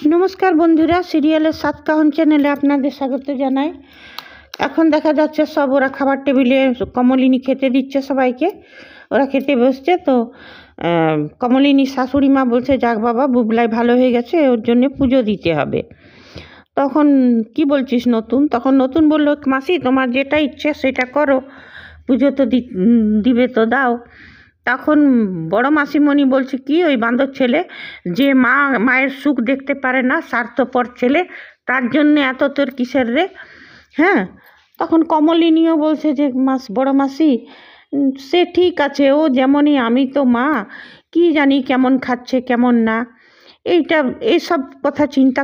নমস্কার বন্ধুরা, সিরিয়ালের সাতকাহন চ্যানেলে আপনাদের স্বাগত জানাই। এখন দেখা যাচ্ছে সব ওরা খাবার টেবিলে কমলিনী খেতে দিচ্ছে সবাইকে। ওরা খেতে বসছে তো কমলিনী শাশুড়ি মা বলছে, যাক বাবা, বুবলাই ভালো হয়ে গেছে, ওর জন্য পুজো দিতে হবে। তখন কি বলছিস নতুন? তখন নতুন বলল, মাসি তোমার যেটা ইচ্ছে সেটা করো, পুজো তো দিবে তো দাও। তখন বড় মাসিমণি বলছে, কি ওই বাঁদর ছেলে যে মায়ের সুখ দেখতে পারে না, স্বার্থপর ছেলে, তার জন্যে এত তোর কিসের রে? হ্যাঁ, তখন কমলিনীও বলছে যে বড় মাসি, সে ঠিক আছে, ও যেমনই, আমি তো মা, কি জানি কেমন খাচ্ছে কেমন না। এইসব কথা চিন্তা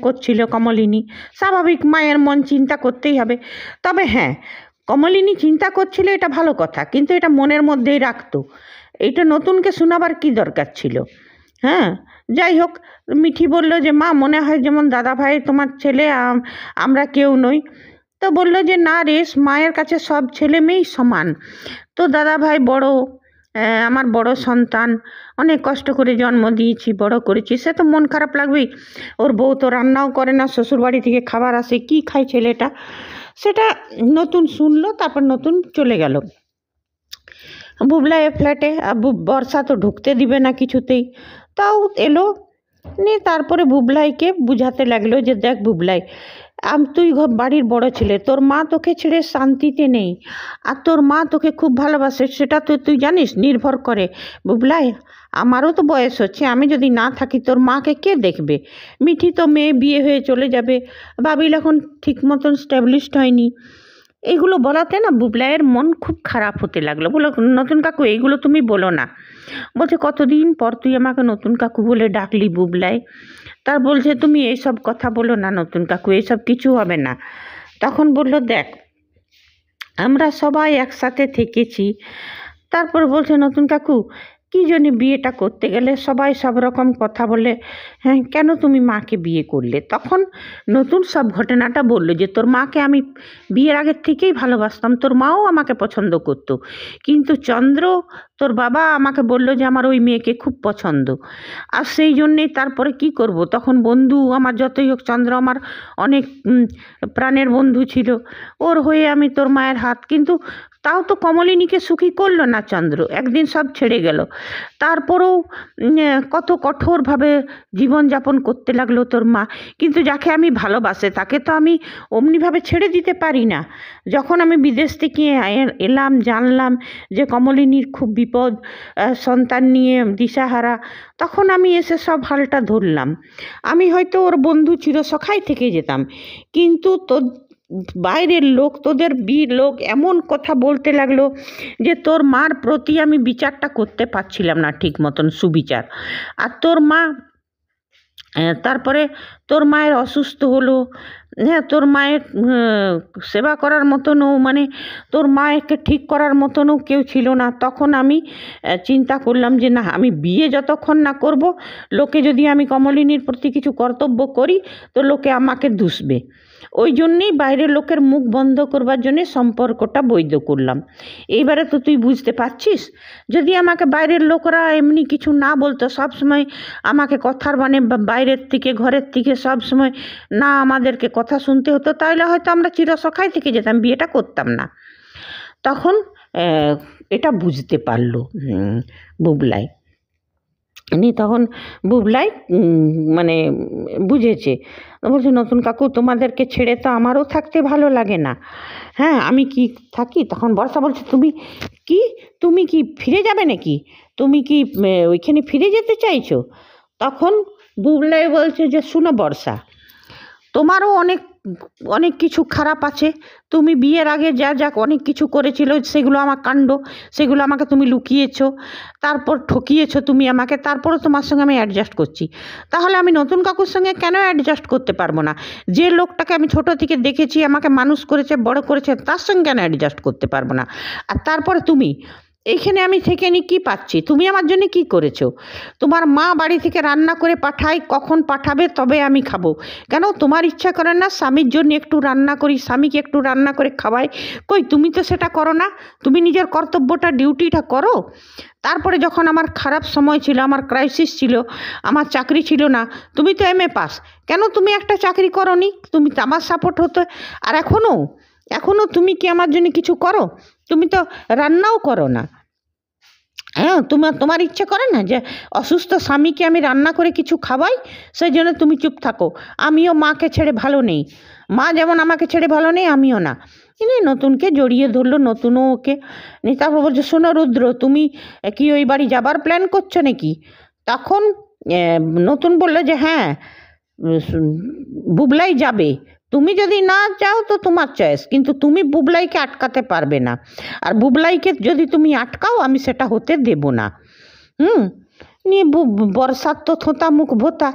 করছিল কমলিনী। স্বাভাবিক, মায়ের মন চিন্তা করতেই হবে। তবে হ্যাঁ, কমলিনী চিন্তা করছিল, এটা ভালো কথা, কিন্তু এটা মনের মধ্যেই রাখতো। এইটা নতুনকে শোনাবার কি দরকার ছিল? হ্যাঁ, যাই হোক, মিঠি বলল যে মা, মনে হয় যেমন দাদা ভাই তোমার ছেলে, আমরা কেউ নই। তো বলল যে না রে, মায়ের কাছে সব ছেলে মেয়েই সমান। তো দাদা ভাই বড়, আমার বড় সন্তান, অনেক কষ্ট করে জন্ম দিয়েছি, বড় করেছি, সে তো মন খারাপ লাগবেই। ওর বউ তো রান্নাও করে না, শ্বশুরবাড়ি থেকে খাবার আসে, কি খায় ছেলেটা? সেটা নতুন শুনলো, তারপর নতুন চলে গেল বুবলাই ফ্ল্যাটে। বর্ষা তো ঢুকতে দিবে না কিছুতেই, তাও এলো। নিয়ে তারপরে বুবলাইকে বুঝাতে লাগলো যে দেখ বুবলাই, তুই বাড়ির বড় ছেলে, তোর মা তোকে ছেড়ে শান্তিতে নেই, আর তোর মা তোকে খুব ভালোবাসে, সেটা তো তুই জানিস, নির্ভর করে। বুবলাই, আমারও তো বয়স হচ্ছে, আমি যদি না থাকি তোর মাকে কে দেখবে? মিঠি তো মেয়ে বিয়ে হয়ে চলে যাবে, বাবিল এখন ঠিক মতন স্ট্যাবলিশড হয়নি। এইগুলো বলাতে না বুবলাইয়ের মন খুব খারাপ হতে লাগলো। বলো, নতুন কাকু এইগুলো তুমি বলো না। বলছে, কতদিন পর তুই আমাকে নতুন কাকু বলে ডাকলি বুবলাই। তার বলছে, তুমি এইসব কথা বলো না নতুন কাকু, এইসব কিছু হবে না। তখন বলল, দেখ আমরা সবাই একসাথে থেকেছি। তারপর বলছে, নতুন কাকু কী জন্য বিয়েটা করতে গেলে সবাই সব রকম কথা বলে, হ্যাঁ কেন তুমি মাকে বিয়ে করলে? তখন নতুন সব ঘটনাটা বললো যে তোর মাকে আমি বিয়ের আগের থেকেই ভালোবাসতাম, তোর মাও আমাকে পছন্দ করতো, কিন্তু চন্দ্র তোর বাবা আমাকে বললো যে আমার ওই মেয়েকে খুব পছন্দ, আর সেই জন্যেই তারপরে কি করব। তখন বন্ধু আমার যতই হোক, চন্দ্র আমার অনেক প্রাণের বন্ধু ছিল, ওর হয়ে আমি তোর মায়ের হাত, কিন্তু তাও তো কমলিনীকে সুখী করলো না চন্দ্র, একদিন সব ছেড়ে গেল। তারপরেও কত কঠোরভাবে জীবনযাপন করতে লাগলো তোর মা, কিন্তু যাকে আমি ভালোবাসে তাকে তো আমি অমনিভাবে ছেড়ে দিতে পারি না। যখন আমি বিদেশ থেকে এলাম, জানলাম যে কমলিনীর খুব বিপদ, সন্তান নিয়ে দিশাহারা, তখন আমি এসে সব হালটা ধরলাম। আমি হয়তো ওর বন্ধু চিরসখাই থেকে যেতাম, কিন্তু বাইরের লোক, তোদের লোক এমন কথা বলতে লাগলো যে তোর মার প্রতি আমি বিচারটা করতে পারছিলাম না ঠিক মতন, সুবিচার। আর তোর মা, তারপরে তোর মায়ের অসুস্থ হলো, হ্যাঁ তোর মায়ের সেবা করার মতনও, মানে তোর মায়েরকে ঠিক করার মতনও কেউ ছিল না। তখন আমি চিন্তা করলাম যে না, আমি বিয়ে যতক্ষণ না করব, লোকে যদি আমি কমলিনীর প্রতি কিছু কর্তব্য করি তো লোকে আমাকে দুষবে। ওই জন্যেই বাইরের লোকের মুখ বন্ধ করবার জন্যে সম্পর্কটা বৈধ করলাম। এইবারে তো তুই বুঝতে পারছিস, যদি আমাকে বাইরের লোকরা এমনি কিছু না বলতো, সবসময় আমাকে কথার মানে বাইরের থেকে ঘরের থেকে সব সময় না আমাদেরকে কথা শুনতে হতো, তাহলে হয়তো আমরা চিরসখাই থেকে যেতাম, বিয়েটা করতাম না। তখন এটা বুঝতে পারলো বুবলাই। তখন বুবলাই মানে বুঝেছে, বলছে, নতুন কাকু তোমাদেরকে ছেড়ে তো আমারও থাকতে ভালো লাগে না, হ্যাঁ আমি কি থাকি? তখন বর্ষা বলছে, তুমি কি ফিরে যাবে নাকি? তুমি কি ওইখানে ফিরে যেতে চাইছো? তখন বুবলাই বলছে যে শুনো বর্ষা, তোমারও অনেক অনেক কিছু খারাপ আছে, তুমি বিয়ের আগে যা যা অনেক কিছু করেছিল, সেগুলো আমার কাণ্ড, সেগুলো আমাকে তুমি লুকিয়েছো, তারপর ঠকিয়েছো তুমি আমাকে, তারপরে তোমার সঙ্গে আমি অ্যাডজাস্ট করছি। তাহলে আমি নতুন কাকুর সঙ্গে কেন অ্যাডজাস্ট করতে পারবো না? যে লোকটাকে আমি ছোট থেকে দেখেছি, আমাকে মানুষ করেছে, বড় করেছে, তার সঙ্গে কেন অ্যাডজাস্ট করতে পারবো না? আর তারপরে তুমি এইখানে আমি থেকে নি কী পাচ্ছি? তুমি আমার জন্য কি করেছো? তোমার মা বাড়ি থেকে রান্না করে পাঠায়, কখন পাঠাবে তবে আমি খাবো। কেন তোমার ইচ্ছা করে না স্বামীর জন্য একটু রান্না করি, স্বামীকে একটু রান্না করে খাওয়াই? কই তুমি তো সেটা করো না। তুমি নিজের কর্তব্যটা, ডিউটিটা করো। তারপরে যখন আমার খারাপ সময় ছিল, আমার ক্রাইসিস ছিল, আমার চাকরি ছিল না, তুমি তো এমএ পাস, কেন তুমি একটা চাকরি করোনি? তুমি তো আমার সাপোর্ট হতো। আর এখনও তুমি কি আমার জন্য কিছু করো? তুমি তো রান্নাও করো না। হ্যাঁ, তোমার ইচ্ছে করে না যে অসুস্থ স্বামীকে আমি রান্না করে কিছু খাওয়াই? সেই জন্য তুমি চুপ থাকো। আমিও মাকে ছেড়ে ভালো নেই, মা যেমন আমাকে ছেড়ে ভালো নেই, আমিও না। ইনি নতুনকে জড়িয়ে ধরলো, নতুনও ওকে নিয়ে। তারপর বলছে, শোনো রুদ্র, তুমি কি ওই বাড়ি যাবার প্ল্যান করছো নাকি? তখন নতুন বললো যে হ্যাঁ, বুবলাই যাবে। তুমি যদি না যাও তো তোমার চয়েস, কিন্তু তুমি বুবলাইকে আটকাতে পারবে না। আর বুবলাইকে যদি তুমি আটকাও, আমি সেটা হতে দেব না। নিয়ে বর্ষার তো থোঁতা মুখ ভোতা।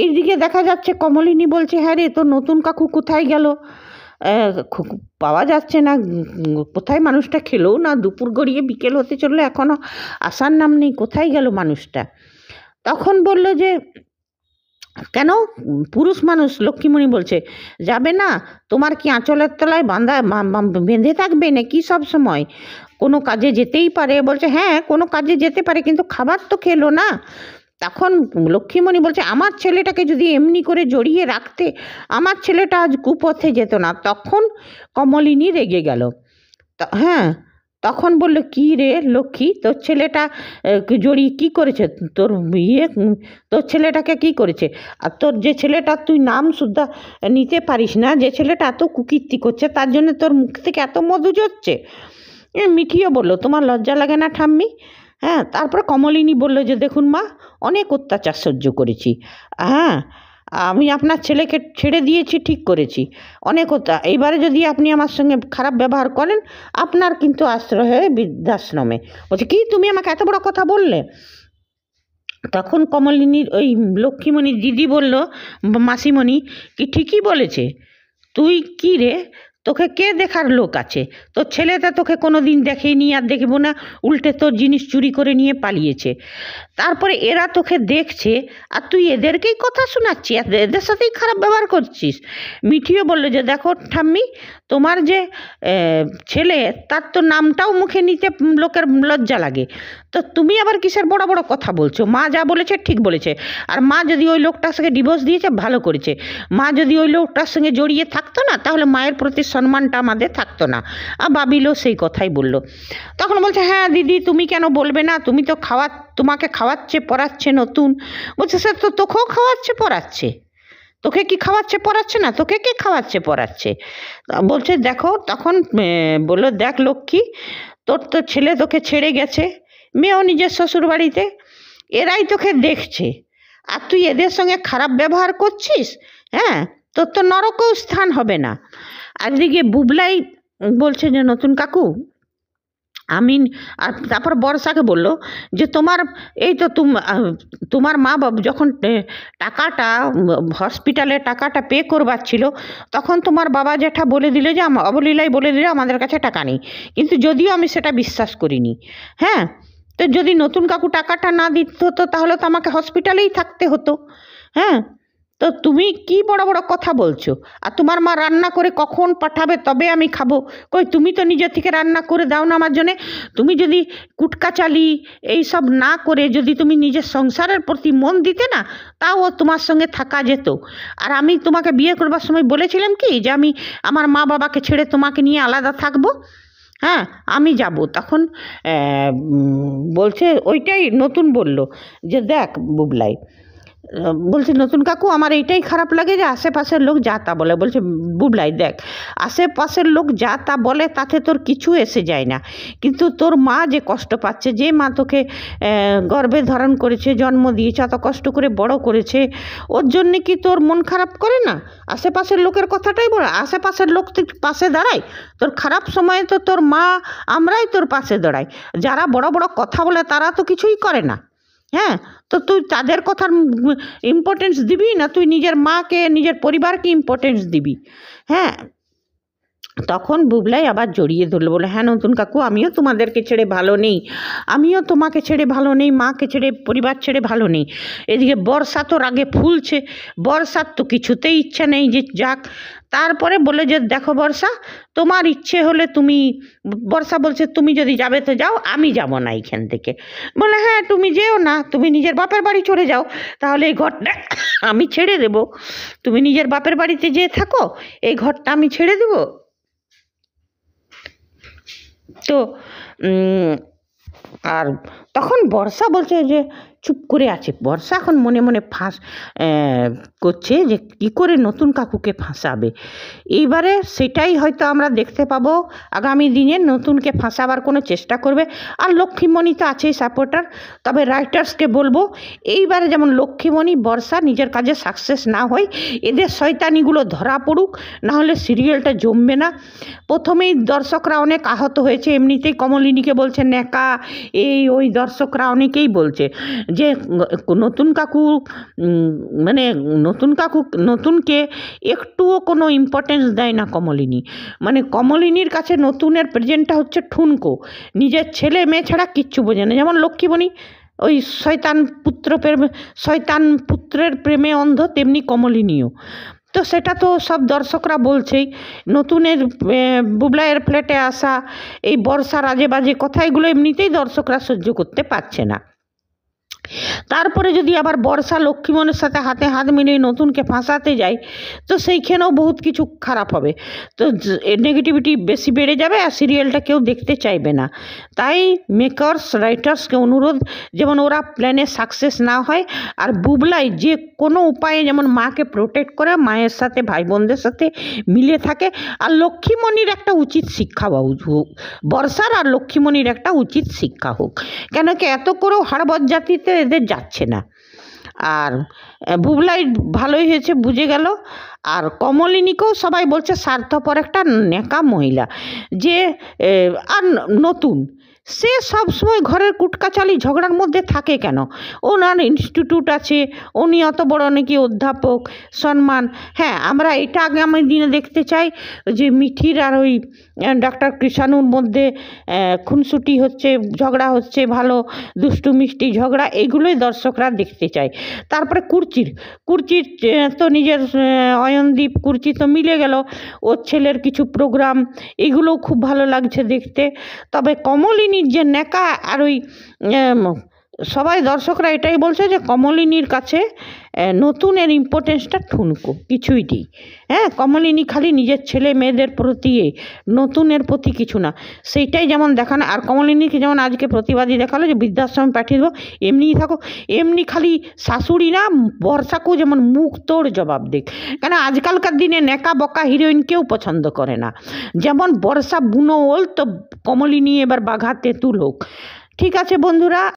এইদিকে দেখা যাচ্ছে কমলিনী বলছে, হ্যাঁ রে, তো নতুন কাকু কোথায় গেল? পাওয়া যাচ্ছে না। কোথায় মানুষটা? খেলেও না, দুপুর গড়িয়ে বিকেল হতে চললো, এখনও আসার নাম নেই। কোথায় গেল মানুষটা? তখন বলল যে কেন, পুরুষ মানুষ। লক্ষ্মীমণি বলছে, যাবে না? তোমার কি আঁচলের তলায় বেঁধে থাকবে নাকি সব সময়? কোনো কাজে যেতেই পারে। বলছে হ্যাঁ, কোনো কাজে যেতে পারে, কিন্তু খাবার তো খেলো না। তখন লক্ষ্মীমণি বলছে, আমার ছেলেটাকে যদি এমনি করে জড়িয়ে রাখতে, আমার ছেলেটা আজ কুপথে যেত না। তখন কমলিনী রেগে গেল। হ্যাঁ, তখন বললো, কী রে লক্ষ্মী, তোর ছেলেটা জড়িয়ে কী করেছে? তোর ছেলেটাকে কী করেছে? আর তোর যে ছেলেটা, তুই নাম সুদ্ধা নিতে পারিস না, যে ছেলেটা এত কুকীর্তি করছে, তার জন্য তোর মুখ থেকে এত মধু ঝরছে? মিঠিও বললো, তোমার লজ্জা লাগে না ঠাম্মি? হ্যাঁ, তারপরে কমলিনী বললো যে দেখুন মা, অনেক অত্যাচার সহ্য করেছি। হ্যাঁ, আমি আপনার ছেলেকে ছেড়ে দিয়েছি, ঠিক করেছি। অনেক এইবারে যদি আপনি আমার সঙ্গে খারাপ ব্যবহার করেন, আপনার কিন্তু আশ্রয় হয় বৃদ্ধাশ্রমে। বলছে, কি তুমি আমাকে এত বড় কথা বললে? তখন কমলিনীর ওই লক্ষ্মীমণির দিদি বলল, মাসিমণি, কি ঠিকই বলেছে। তুই কি রে, তোকে কে দেখার লোক আছে? তোর ছেলেটা তোকে কোনো দিন দেখেনি, আর দেখবো না, উল্টে তোর জিনিস চুরি করে নিয়ে পালিয়েছে। তারপরে এরা তোকে দেখছে, আর তুই এদেরকেই কথা শোনাচ্ছিস, এদের সাথেই খারাপ ব্যবহার করছিস। মিঠিও বললো যে দেখো ঠাম্মি, তোমার যে ছেলে, তার তো নামটাও মুখে নিতে লোকের লজ্জা লাগে, তো তুমি আবার কিসের বড় বড় কথা বলছো? মা যা বলেছে ঠিক বলেছে। আর মা যদি ওই লোকটার সঙ্গে ডিভোর্স দিয়েছে, ভালো করেছে। মা যদি ওই লোকটার সঙ্গে জড়িয়ে থাকতো না, তাহলে মায়ের প্রতি সম্মানটা আমাদের থাকতো না। আর বাবিলও সেই কথাই বলল। তখন বলছে, হ্যাঁ দিদি, তুমি কেন বলবে না? তুমি তো তোমাকে খাওয়াচ্ছে পড়াচ্ছে নতুন। বলছে, স্যার তো তোকেও খাওয়াচ্ছে পড়াচ্ছে। তোকে কি খাওয়াচ্ছে পড়াচ্ছে না? তোকে কে খাওয়াচ্ছে পড়াচ্ছে? বলছে দেখো, তখন বললো, দেখ লক্ষ্মী, তোর তো ছেলে তোকে ছেড়ে গেছে, মেয়েও নিজের শ্বশুর বাড়িতে, এরাই তোকে দেখছে, আর তুই এদের সঙ্গে খারাপ ব্যবহার করছিস। হ্যাঁ, তোর তো নরকেও স্থান হবে না। আর এদিকে বুবলাই বলছে যে নতুন কাকু, আমি, আর তারপর বর্ষাকে বলল যে তোমার এই তো তোমার মা বাবা যখন টাকাটা হসপিটালে টাকাটা পে করবার ছিল, তখন তোমার বাবা জ্যাঠা বলে দিলে যে অবলীলাই বলে দিলে আমাদের কাছে টাকা নেই। কিন্তু যদিও আমি সেটা বিশ্বাস করিনি। হ্যাঁ, তো যদি নতুন কাকু টাকাটা না দিতে হতো, তাহলে তো আমাকে হসপিটালেই থাকতে হতো। হ্যাঁ, তো তুমি কি বড় বড় কথা বলছো? আর তোমার মা রান্না করে কখন পাঠাবে তবে আমি খাবো? কই তুমি তো নিজে থেকে রান্না করে দাও না আমার জন্যে। তুমি যদি কুটকাচালি এইসব না করে যদি তুমি নিজের সংসারের প্রতি মন দিতে না, তাও তোমার সঙ্গে থাকা যেত। আর আমি তোমাকে বিয়ে করবার সময় বলেছিলাম কি যে আমি আমার মা বাবাকে ছেড়ে তোমাকে নিয়ে আলাদা থাকবো? হ্যাঁ, আমি যাব। তখন বলছে, ওইটাই নতুন বলল যে দেখ বুবলাই, বলছে নতুন কাকু, আমার এইটাই খারাপ লাগে যে আশেপাশের লোক যা তা বলে। বলছে বুবলাই, দেখ, আশেপাশের লোক যা তা বলে তাতে তোর কিছু এসে যায় না, কিন্তু তোর মা যে কষ্ট পাচ্ছে, যে মা তোকে গর্ভে ধারণ করেছে, জন্ম দিয়েছে, অত কষ্ট করে বড় করেছে, ওর জন্যে কি তোর মন খারাপ করে না? আশেপাশের লোকের কথাটাই বলে, আশেপাশের লোক তোর পাশে দাঁড়ায়। তোর খারাপ সময়ে তো তোর মা, আমরাই তোর পাশে দাঁড়াই। যারা বড় বড় কথা বলে তারা তো কিছুই করে না। হ্যাঁ, তো তুই তাদের কথার ইম্পর্টেন্স দিবি না, তুই নিজের মাকে, নিজের পরিবারকে ইম্পর্টেন্স দিবি। হ্যাঁ, তখন বুবলাই আবার জড়িয়ে ধরলো, বলে হ্যাঁ নতুন কাকু, আমিও তোমাদেরকে ছেড়ে ভালো নেই, আমিও তোমাকে ছেড়ে ভালো নেই, মাকে ছেড়ে পরিবার ছেড়ে ভালো নেই। এদিকে বর্ষা তো রাগে ফুলছে, বর্ষার তো কিছুতেই ইচ্ছা নেই যে যাক। তারপরে বলে যে দেখো বর্ষা, তোমার ইচ্ছে হলে তুমি, বর্ষা বলছে তুমি যদি যাবে তো যাও, আমি যাব না এইখান থেকে। বলে হ্যাঁ তুমি যেও না, তুমি নিজের বাপের বাড়ি চলে যাও, তাহলে এই ঘরটা আমি ছেড়ে দেব। তুমি নিজের বাপের বাড়িতে যেয়ে থাকো, এই ঘরটা আমি ছেড়ে দেবো। তো আর তখন বর্ষা বলছে যে চুপ করে আছে, বর্ষা এখন মনে মনে করছে যে কী করে নতুন কাকুকে ফাঁসাবে। এইবারে সেটাই হয়তো আমরা দেখতে পাবো আগামী দিনে, নতুনকে ফাঁসাবার কোনো চেষ্টা করবে। আর লক্ষ্মীমণি তো আছেই সাপোর্টার, তবে রাইটার্সকে বলবো এইবারে যেমন লক্ষ্মীমণি বর্ষা নিজের কাজে সাকসেস না হয়, এদের শয়তানিগুলো ধরা পড়ুক, নাহলে সিরিয়ালটা জমবে না। প্রথমেই দর্শকরা অনেক আহত হয়েছে, এমনিতেই কমলিনীকে বলছে ন্যাকা, এই ওই দর্শকরা অনেকেই বলছে যে নতুন কাকু মানে নতুনকে একটুও কোনো ইম্পর্টেন্স দেয় না কমলিনী। মানে কমলিনীর কাছে নতুনের প্রেজেন্টটা হচ্ছে ঠুনকো, নিজের ছেলে মেয়ে ছাড়া কিচ্ছু বোঝে না। যেমন লক্ষ্মীমণি ওই শয়তান পুত্রের প্রেমে অন্ধ, তেমনি কমলিনীও। তো সেটা তো সব দর্শকরা বলছেই। নতুনের বুবলাইয়ের ফ্ল্যাটে আসা এই বর্ষার আজে বাজে কথা, এগুলো এমনিতেই দর্শকরা সহ্য করতে পারছে না। তারপরে যদি আবার বর্ষা লক্ষ্মীমণির সাথে হাতে হাত মিলিয়ে নতুনকে ফাঁসাতে যায়, তো সেইখানেও বহুত কিছু খারাপ হবে। তো নেগেটিভিটি বেশি বেড়ে যাবে, আর সিরিয়ালটা কেউ দেখতে চাইবে না। তাই মেকার্স রাইটার্সকে অনুরোধ, যেমন ওরা প্ল্যানে সাকসেস না হয়, আর বুবলাই যে কোনো উপায়ে যেমন মাকে প্রোটেক্ট করে, মায়ের সাথে ভাই বোনদের সাথে মিলে থাকে। আর লক্ষ্মীমণির একটা উচিত শিক্ষা হোক, বর্ষার আর লক্ষ্মীমণির একটা উচিত শিক্ষা হোক, কেন কি এত করেও হাড়বদ জাতিতে এদের যাচ্ছে না। আর বুবলাই ভালোই হয়েছে, বুঝে গেল। আর কমলিনীকেও সবাই বলছে স্বার্থপর একটা নেকা মহিলা, যে আর নতুন সে সবসময় ঘরের কুটকাচালি ঝগড়ার মধ্যে থাকে কেন? ওনার ইনস্টিটিউট আছে, উনি অত বড় নাকি অধ্যাপক, সম্মান। হ্যাঁ, আমরা এটা আগামী দিনে দেখতে চাই যে মিঠির আর ওই ডাক্তার কৃষাণুর মধ্যে খুনসুটি হচ্ছে, ঝগড়া হচ্ছে, ভালো দুষ্টু মিষ্টি ঝগড়া, এগুলোই দর্শকরা দেখতে চায়। তারপরে কুর্চির তো নিজের অয়নদীপ কুর্চি তো মিলে গেল, ওর ছেলের কিছু প্রোগ্রাম, এগুলোও খুব ভালো লাগছে দেখতে। তবে কমলিনীর যে নেকা আর ওই সবাই দর্শকরা এটাই বলছে যে কমলিনীর কাছে নতুনের ইম্পর্টেন্সটা ঠুনকো, কিছুই নেই। হ্যাঁ, কমলিনী খালি নিজের ছেলে মেয়েদের প্রতি, নতুনের প্রতি কিছু না। সেইটাই যেমন দেখানো। আর কমলিনীকে যেমন আজকে প্রতিবাদী দেখালো যে বৃদ্ধাশ্রমে পাঠিয়ে দেবো, এমনিই থাকো, এমনি খালি শাশুড়ি না বর্ষাকেও যেমন মুখ তোড় জবাব দিক। কেন আজকালকার দিনে নেকা বকা হিরোইন কেউ পছন্দ করে না। যেমন বর্ষা বুনো ওল, তো কমলিনী এবার বাঘা তেঁতুল হোক। ঠিক আছে বন্ধুরা।